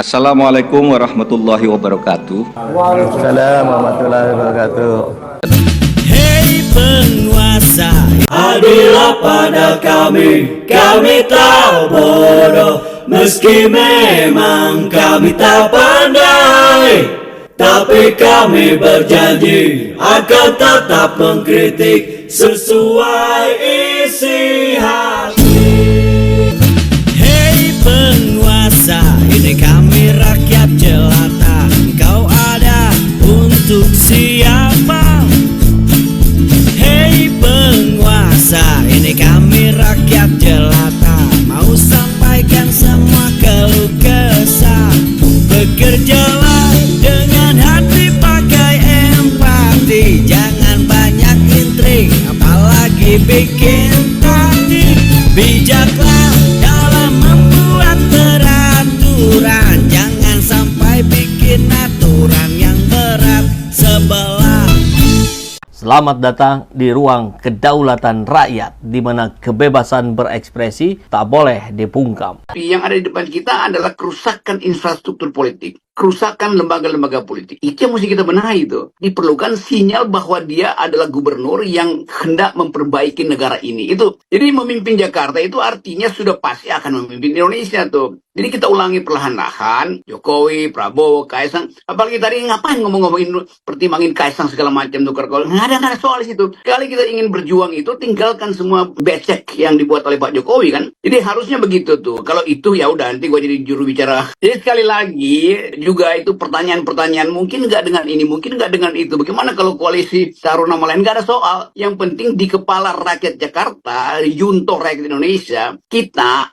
Assalamualaikum warahmatullahi wabarakatuh. Waalaikumsalam warahmatullahi wabarakatuh. Hei penguasa, adillah pada kami tak bodoh. Meski memang kami tak pandai, tapi kami berjanji akan tetap mengkritik sesuai isi hati. Hei penguasa, ini kami rakyat jelata. Kau ada untuk siapa? Hei penguasa, ini kami rakyat jelata. Mau sampaikan semua keluh kesah. Bekerjalah dengan hati, pakai empati. Jangan banyak intrik, apalagi bikin taktik. Bijaklah dalam membuat peraturan. Jangan sampai bikin aturan yang berat sebelah. Selamat datang di ruang kedaulatan rakyat, di mana kebebasan berekspresi tak boleh dibungkam. Yang ada di depan kita adalah kerusakan infrastruktur politik, kerusakan lembaga-lembaga politik. Itu yang mesti kita benahi itu. Diperlukan sinyal bahwa dia adalah gubernur yang hendak memperbaiki negara ini. Itu. Jadi memimpin Jakarta itu artinya sudah pasti akan memimpin Indonesia tuh. Jadi kita ulangi perlahan-lahan, Jokowi, Prabowo, Kaisang. Apalagi tadi ngapain ngomongin pertimbangin Kaisang segala macam tukar kalau nggak ada soal situ. Kali kita ingin berjuang itu tinggalkan semua becek yang dibuat oleh Pak Jokowi kan. Jadi harusnya begitu tuh. Kalau itu ya udah nanti gue jadi juru bicara. Jadi sekali lagi juga itu pertanyaan-pertanyaan mungkin nggak dengan ini, mungkin nggak dengan itu. Bagaimana kalau koalisi taruh nama lain? Nggak ada soal. Yang penting di kepala rakyat Jakarta, junto rakyat Indonesia,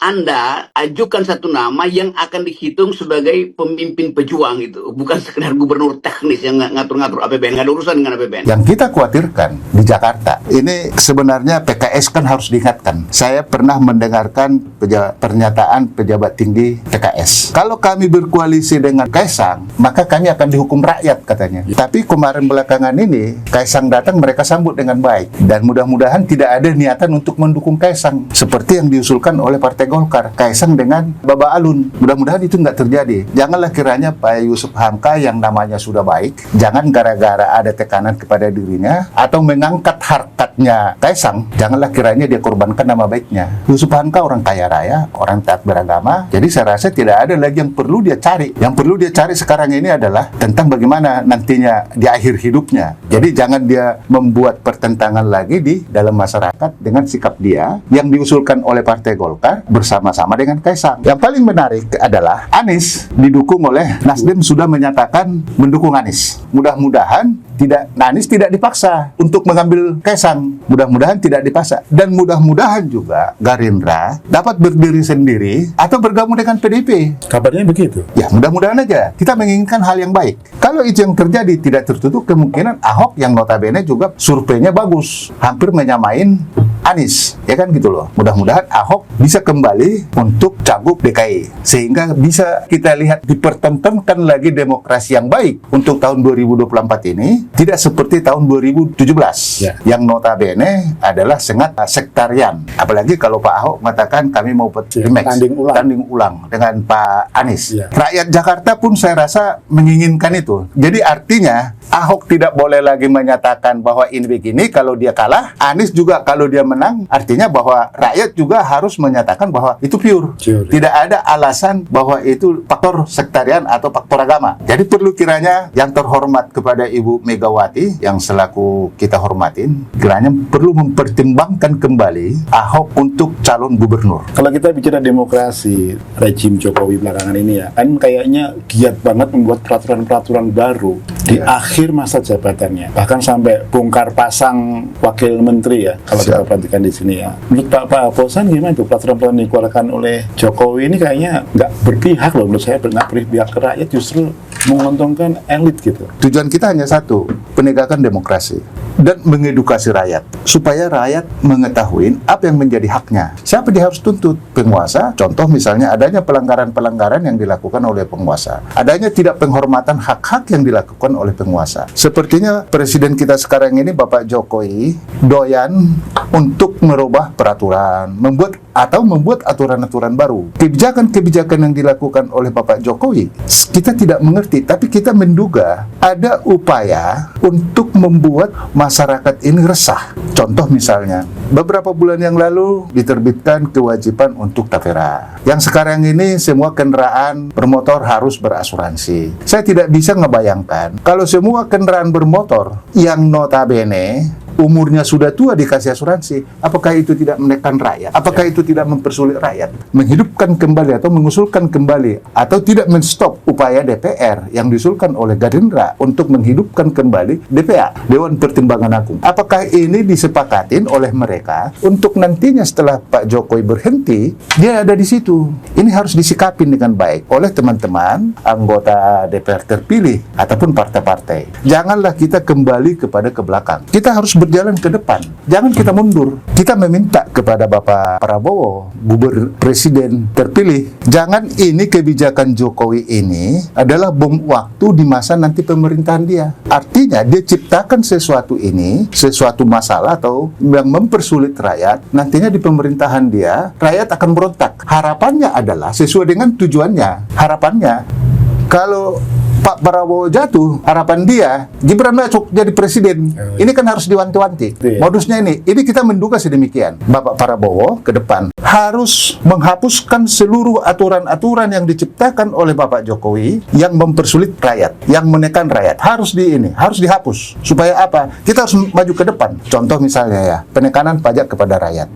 Anda ajukan satu nama yang akan dihitung sebagai pemimpin pejuang itu, bukan sekedar gubernur teknis yang ngatur-ngatur APBN, nggak ada urusan dengan APBN. Yang kita khawatirkan di Jakarta ini sebenarnya PKS kan harus diingatkan. Saya pernah mendengarkan pernyataan pejabat tinggi PKS. Kalau kami berkoalisi dengan Kaisang, maka kami akan dihukum rakyat katanya. Tapi kemarin belakangan ini Kaisang datang, mereka sambut dengan baik, dan mudah-mudahan tidak ada niatan untuk mendukung Kaisang seperti yang diusulkan oleh Partai Golkar, Kaisang dengan Baba Alun. Mudah-mudahan itu nggak terjadi. Janganlah kiranya Pak Yusuf Hamka yang namanya sudah baik, jangan gara-gara ada tekanan kepada dirinya atau mengangkat harkatnya Kaisang, janganlah kiranya dia korbankan nama baiknya. Yusuf Hamka orang kaya raya, orang taat beragama, jadi saya rasa tidak ada lagi yang perlu dia cari. Yang perlu dia cari sekarang ini adalah tentang bagaimana nantinya di akhir hidupnya. Jadi jangan dia membuat pertentangan lagi di dalam masyarakat dengan sikap dia yang diusulkan oleh Partai Golkar bersama-sama dengan Kaisang. Yang paling menarik adalah Anies didukung oleh Nasdem, sudah menyatakan mendukung Anies. Mudah-mudahan Anies tidak dipaksa untuk mengambil Kaisang. Mudah-mudahan tidak dipaksa. Dan mudah-mudahan juga Gerindra dapat berdiri sendiri atau bergabung dengan PDIP. Kabarnya begitu. Ya, mudah-mudahan aja. Kita menginginkan hal yang baik. Kalau itu yang terjadi, tidak tertutup kemungkinan Ahok yang notabene juga surveinya bagus, hampir menyamain Anies, ya kan gitu loh. Mudah-mudahan Ahok bisa kembali untuk cagup DKI, sehingga bisa kita lihat dipertontonkan lagi demokrasi yang baik untuk tahun 2024 ini, tidak seperti tahun 2017 yang notabene adalah sangat sektarian. Apalagi kalau Pak Ahok mengatakan kami mau tanding ulang dengan Pak Anies. Rakyat Jakarta pun saya rasa menginginkan itu. Jadi artinya Ahok tidak boleh lagi menyatakan bahwa ini begini kalau dia kalah, Anies juga kalau dia menang, artinya bahwa rakyat juga harus menyatakan bahwa itu pure. Tidak ada alasan bahwa itu faktor sektarian atau faktor agama. Jadi perlu kiranya yang terhormat kepada Ibu Megawati yang selaku kita hormatin, kiranya perlu mempertimbangkan kembali Ahok untuk calon gubernur. Kalau kita bicara demokrasi, rejim Jokowi belakangan ini ya, kan kayaknya giat banget membuat peraturan-peraturan baru di akhir masa jabatannya. Bahkan sampai bongkar pasang wakil menteri ya, kalau kita perhatikan di sini ya. Menurut Pak Bosan gimana itu peraturan-peraturan yang dikeluarkan oleh Jokowi ini kayaknya nggak berpihak loh, menurut saya nggak berpihak ke rakyat, justru menguntungkan elit gitu. Tujuan kita hanya satu, penegakan demokrasi dan mengedukasi rakyat supaya rakyat mengetahui apa yang menjadi haknya. Siapa dia harus tuntut? Penguasa. Contoh misalnya adanya pelanggaran-pelanggaran yang dilakukan oleh penguasa, adanya tidak penghormatan hak-hak yang dilakukan oleh penguasa. Sepertinya presiden kita sekarang ini Bapak Jokowi doyan untuk merubah peraturan, membuat atau membuat aturan-aturan baru. Kebijakan-kebijakan yang dilakukan oleh Bapak Jokowi, kita tidak mengerti, tapi kita menduga ada upaya untuk membuat masyarakat ini resah. Contoh misalnya, beberapa bulan yang lalu diterbitkan kewajiban untuk tapera. Yang sekarang ini semua kendaraan bermotor harus berasuransi. Saya tidak bisa ngebayangkan kalau semua kendaraan bermotor yang notabene umurnya sudah tua dikasih asuransi, apakah itu tidak menekan rakyat? Apakah itu tidak mempersulit rakyat? Menghidupkan kembali atau mengusulkan kembali, atau tidak menstop upaya DPR yang diusulkan oleh Gerindra untuk menghidupkan kembali DPA, Dewan Pertimbangan Agung. Apakah ini disepakatin oleh mereka untuk nantinya setelah Pak Jokowi berhenti, dia ada di situ? Ini harus disikapin dengan baik oleh teman-teman anggota DPR terpilih ataupun partai-partai. Janganlah kita kembali kepada ke belakang. Kita harus berjalan ke depan. Jangan kita mundur. Kita meminta kepada Bapak Prabowo, presiden terpilih, jangan ini kebijakan Jokowi ini adalah bom waktu di masa nanti pemerintahan dia. Artinya dia ciptakan sesuatu ini, sesuatu masalah atau yang mempersulit rakyat, nantinya di pemerintahan dia, rakyat akan berontak. Harapannya adalah sesuai dengan tujuannya. Harapannya, kalau Pak Prabowo jatuh, harapan dia Gibran masuk jadi presiden. Ini kan harus diwanti-wanti. Modusnya ini kita menduga sedemikian. Bapak Prabowo ke depan harus menghapuskan seluruh aturan-aturan yang diciptakan oleh Bapak Jokowi yang mempersulit rakyat, yang menekan rakyat. Harus dihapus. Supaya apa? Kita harus maju ke depan. Contoh misalnya ya, penekanan pajak kepada rakyat,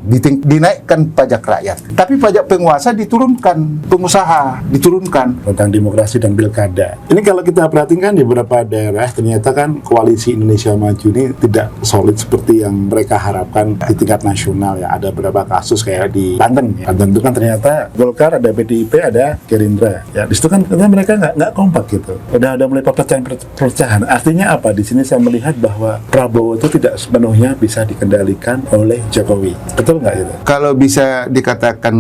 dinaikkan pajak rakyat. Tapi pajak penguasa diturunkan, pengusaha diturunkan. Tentang demokrasi dan pilkada. Ini kalau kita perhatikan di beberapa daerah, ternyata kan koalisi Indonesia Maju ini tidak solid seperti yang mereka harapkan di tingkat nasional ya. Ada beberapa kasus kayak di Banten. Ya. Banten itu kan ternyata Golkar, ada PDIP, ada Gerindra. Ya, di situ kan ternyata mereka nggak kompak gitu. Udah mulai perpecahan. Artinya apa? Di sini saya melihat bahwa Prabowo itu tidak sepenuhnya bisa dikendalikan oleh Jokowi. Betul nggak itu? Kalau bisa dikatakan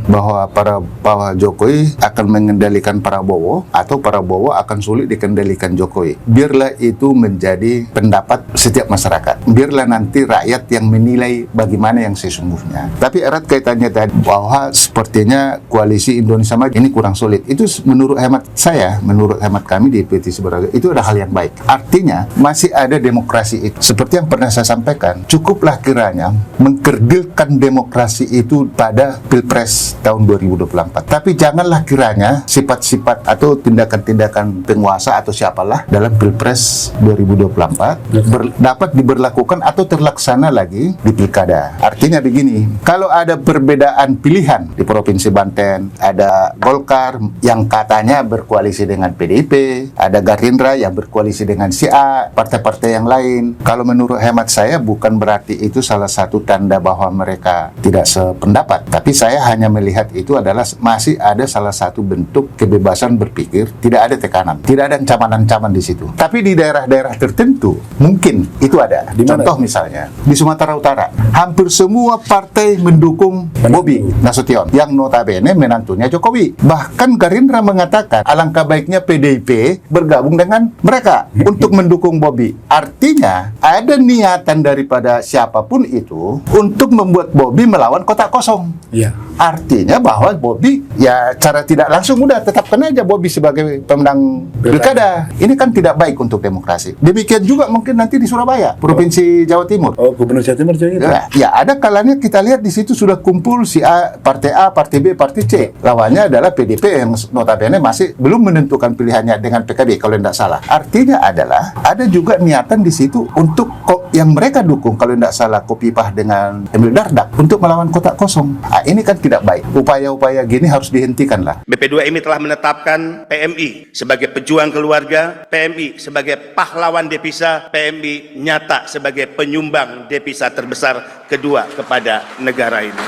bahwa Pak Jokowi akan mengendalikan Prabowo atau Prabowo akan sulit dikendalikan Jokowi, biarlah itu menjadi pendapat setiap masyarakat. Biarlah nanti rakyat yang menilai bagaimana yang sesungguhnya. Tapi erat kaitannya tadi bahwa sepertinya koalisi Indonesia Maju ini kurang solid. Itu menurut hemat saya, menurut hemat kami di Petisi Beraga, itu adalah hal yang baik. Artinya masih ada demokrasi itu. Seperti yang pernah saya sampaikan, cukuplah kiranya mengkerdilkan demokrasi itu pada Pilpres tahun 2024. Tapi janganlah kiranya sifat-sifat atau tindakan-tindakan penguasa atau siapalah dalam Pilpres 2024 dapat diberlakukan atau terlaksana lagi di pilkada. Artinya begini, kalau ada perbedaan pilihan di Provinsi Banten, ada Golkar yang katanya berkoalisi dengan PDIP, ada Gerindra yang berkoalisi dengan A, partai-partai yang lain. Kalau menurut hemat saya bukan berarti itu salah satu tanda bahwa mereka tidak sependapat. Tapi saya hanya melihat itu adalah masih ada salah satu bentuk kebebasan berpikir, tidak ada tekanan. Tidak ada ancaman-ancaman di situ. Tapi di daerah-daerah tertentu mungkin itu ada. Contoh misalnya di Sumatera Utara, hampir semua partai mendukung Bobi Nasution yang notabene menantunya Jokowi. Bahkan Gerindra mengatakan alangkah baiknya PDIP bergabung dengan mereka untuk mendukung Bobi. Artinya ada niatan daripada siapapun itu untuk membuat Bobi melawan kotak kosong. Iya. Artinya bahwa Bobi ya cara tidak langsung udah tetapkan aja Bobi sebagai pemenang pilkada. Ini kan tidak baik untuk demokrasi. Demikian juga mungkin nanti di Surabaya, Provinsi Jawa Timur. Oh, Gubernur Jawa Timur juga gitu. Ya, ada kalanya kita lihat di situ sudah kumpul si A, Partai B, Partai C. Lawannya adalah PDP yang notabene masih belum menentukan pilihannya dengan PKB kalau tidak salah. Artinya adalah ada juga niatan di situ untuk yang mereka dukung kalau tidak salah Kopipah dengan Emil Dardak untuk melawan kotak kosong. Nah, ini kan tidak baik. Upaya-upaya gini harus dihentikan lah. BP2MI telah menetapkan PMI sebagai pejuang keluarga, PMI sebagai pahlawan devisa, PMI nyata sebagai penyumbang devisa terbesar kedua kepada negara ini.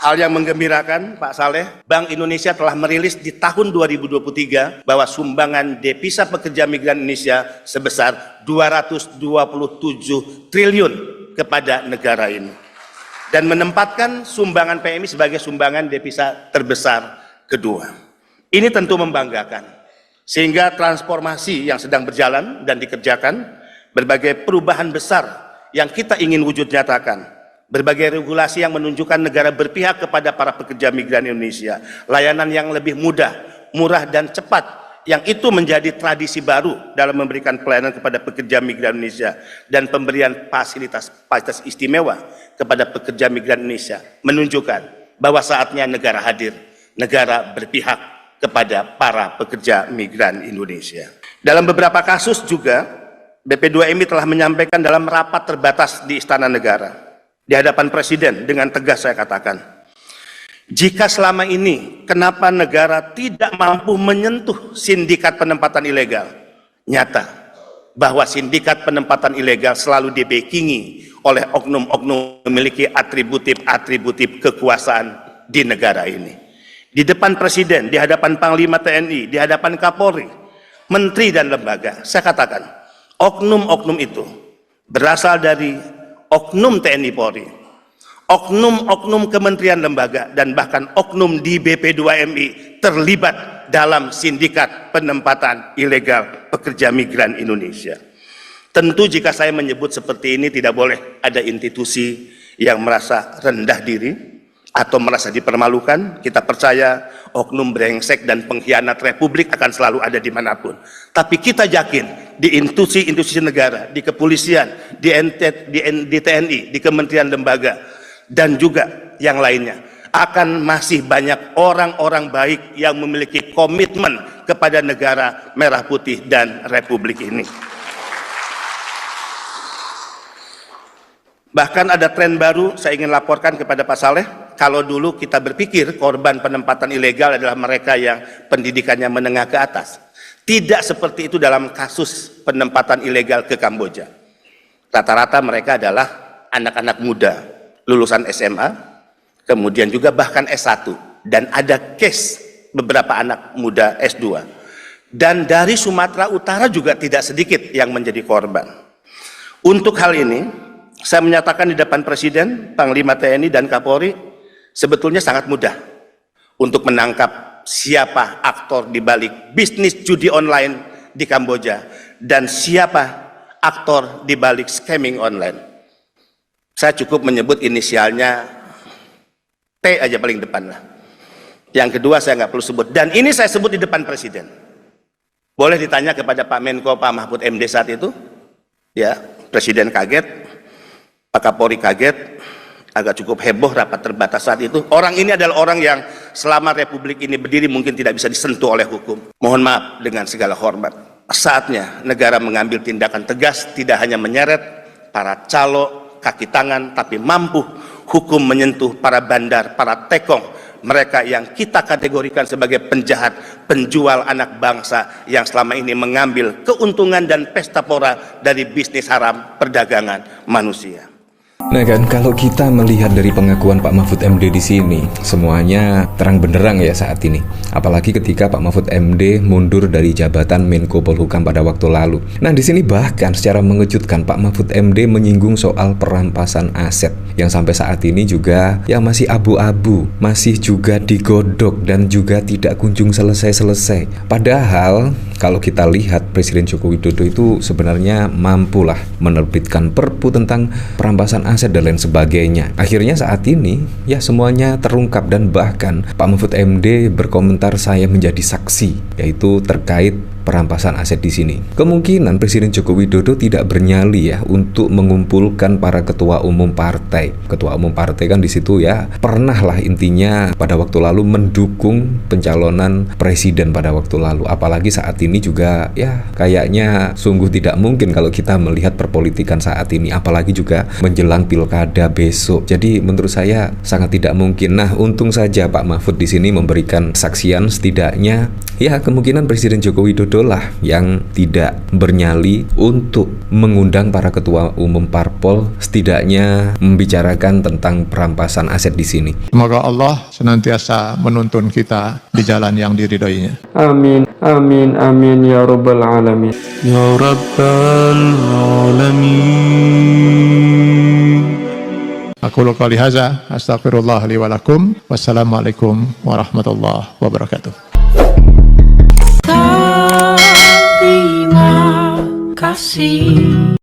Hal yang menggembirakan, Pak Saleh, Bank Indonesia telah merilis di tahun 2023 bahwa sumbangan devisa pekerja migran Indonesia sebesar 227 triliun kepada negara ini. Dan menempatkan sumbangan PMI sebagai sumbangan devisa terbesar kedua. Ini tentu membanggakan. Sehingga transformasi yang sedang berjalan dan dikerjakan, berbagai perubahan besar yang kita ingin wujud nyatakan, berbagai regulasi yang menunjukkan negara berpihak kepada para pekerja migran Indonesia, layanan yang lebih mudah, murah dan cepat, yang itu menjadi tradisi baru dalam memberikan pelayanan kepada pekerja migran Indonesia, dan pemberian fasilitas istimewa kepada pekerja migran Indonesia menunjukkan bahwa saatnya negara hadir, negara berpihak kepada para pekerja migran Indonesia. Dalam beberapa kasus juga, BP2MI telah menyampaikan dalam rapat terbatas di Istana Negara, di hadapan Presiden, dengan tegas saya katakan, jika selama ini kenapa negara tidak mampu menyentuh sindikat penempatan ilegal, nyata bahwa sindikat penempatan ilegal selalu dibackingi oleh oknum-oknum memiliki atributif kekuasaan di negara ini. Di depan Presiden, di hadapan Panglima TNI, di hadapan Kapolri, Menteri dan lembaga, saya katakan, oknum-oknum itu berasal dari oknum TNI Polri, oknum-oknum kementerian lembaga, dan bahkan oknum di BP2MI terlibat dalam sindikat penempatan ilegal pekerja migran Indonesia. Tentu jika saya menyebut seperti ini tidak boleh ada institusi yang merasa rendah diri atau merasa dipermalukan. Kita percaya oknum brengsek dan pengkhianat Republik akan selalu ada dimanapun. Tapi kita yakin di institusi negara, di kepolisian, di TNI, di kementerian lembaga, dan juga yang lainnya, akan masih banyak orang-orang baik yang memiliki komitmen kepada negara merah putih dan Republik ini. Bahkan ada tren baru saya ingin laporkan kepada Pak Saleh. Kalau dulu kita berpikir korban penempatan ilegal adalah mereka yang pendidikannya menengah ke atas, tidak seperti itu dalam kasus penempatan ilegal ke Kamboja. Rata-rata mereka adalah anak-anak muda, lulusan SMA, kemudian juga bahkan S1, dan ada case beberapa anak muda S2. Dan dari Sumatera Utara juga tidak sedikit yang menjadi korban. Untuk hal ini, saya menyatakan di depan Presiden, Panglima TNI, dan Kapolri, sebetulnya sangat mudah untuk menangkap siapa aktor di balik bisnis judi online di Kamboja dan siapa aktor di balik scamming online. Saya cukup menyebut inisialnya T aja paling depan lah. Yang kedua saya nggak perlu sebut, dan ini saya sebut di depan Presiden. Boleh ditanya kepada Pak Menko, Pak Mahfud MD saat itu, ya, Presiden kaget, Pak Kapolri kaget, agak cukup heboh rapat terbatas saat itu. Orang ini adalah orang yang selama Republik ini berdiri mungkin tidak bisa disentuh oleh hukum. Mohon maaf dengan segala hormat. Saatnya negara mengambil tindakan tegas, tidak hanya menyeret para calo, kaki tangan, tapi mampu hukum menyentuh para bandar, para tekong, mereka yang kita kategorikan sebagai penjahat, penjual anak bangsa yang selama ini mengambil keuntungan dan pesta pora dari bisnis haram perdagangan manusia. Nah kan, kalau kita melihat dari pengakuan Pak Mahfud MD di sini, semuanya terang benderang ya saat ini. Apalagi ketika Pak Mahfud MD mundur dari jabatan Menko Polhukam pada waktu lalu. Nah di sini bahkan secara mengejutkan Pak Mahfud MD menyinggung soal perampasan aset yang sampai saat ini juga ya masih abu-abu, masih juga digodok dan juga tidak kunjung selesai-selesai. Padahal kalau kita lihat Presiden Joko Widodo itu sebenarnya mampulah menerbitkan perpu tentang perampasan aset dan lain sebagainya. Akhirnya saat ini ya semuanya terungkap, dan bahkan Pak Mahfud MD berkomentar saya menjadi saksi, yaitu terkait perampasan aset di sini. Kemungkinan Presiden Joko Widodo tidak bernyali ya untuk mengumpulkan para ketua umum partai. Ketua umum partai kan di situ ya pernah lah intinya pada waktu lalu mendukung pencalonan presiden pada waktu lalu. Apalagi saat ini juga ya kayaknya sungguh tidak mungkin kalau kita melihat perpolitikan saat ini, apalagi juga menjelang pilkada besok. Jadi menurut saya sangat tidak mungkin. Nah, untung saja Pak Mahfud di sini memberikan kesaksian, setidaknya ya kemungkinan Presiden Joko Widodo lah yang tidak bernyali untuk mengundang para ketua umum parpol, setidaknya membicarakan tentang perampasan aset di sini. Semoga Allah senantiasa menuntun kita di jalan yang diridhoinya. Amin, amin, amin ya rabbal alamin. Ya rabbal alamin. Aqulu qouli hadza, astaghfirullah li wa lakum. Wassalamualaikum warahmatullahi wabarakatuh. Terima kasih.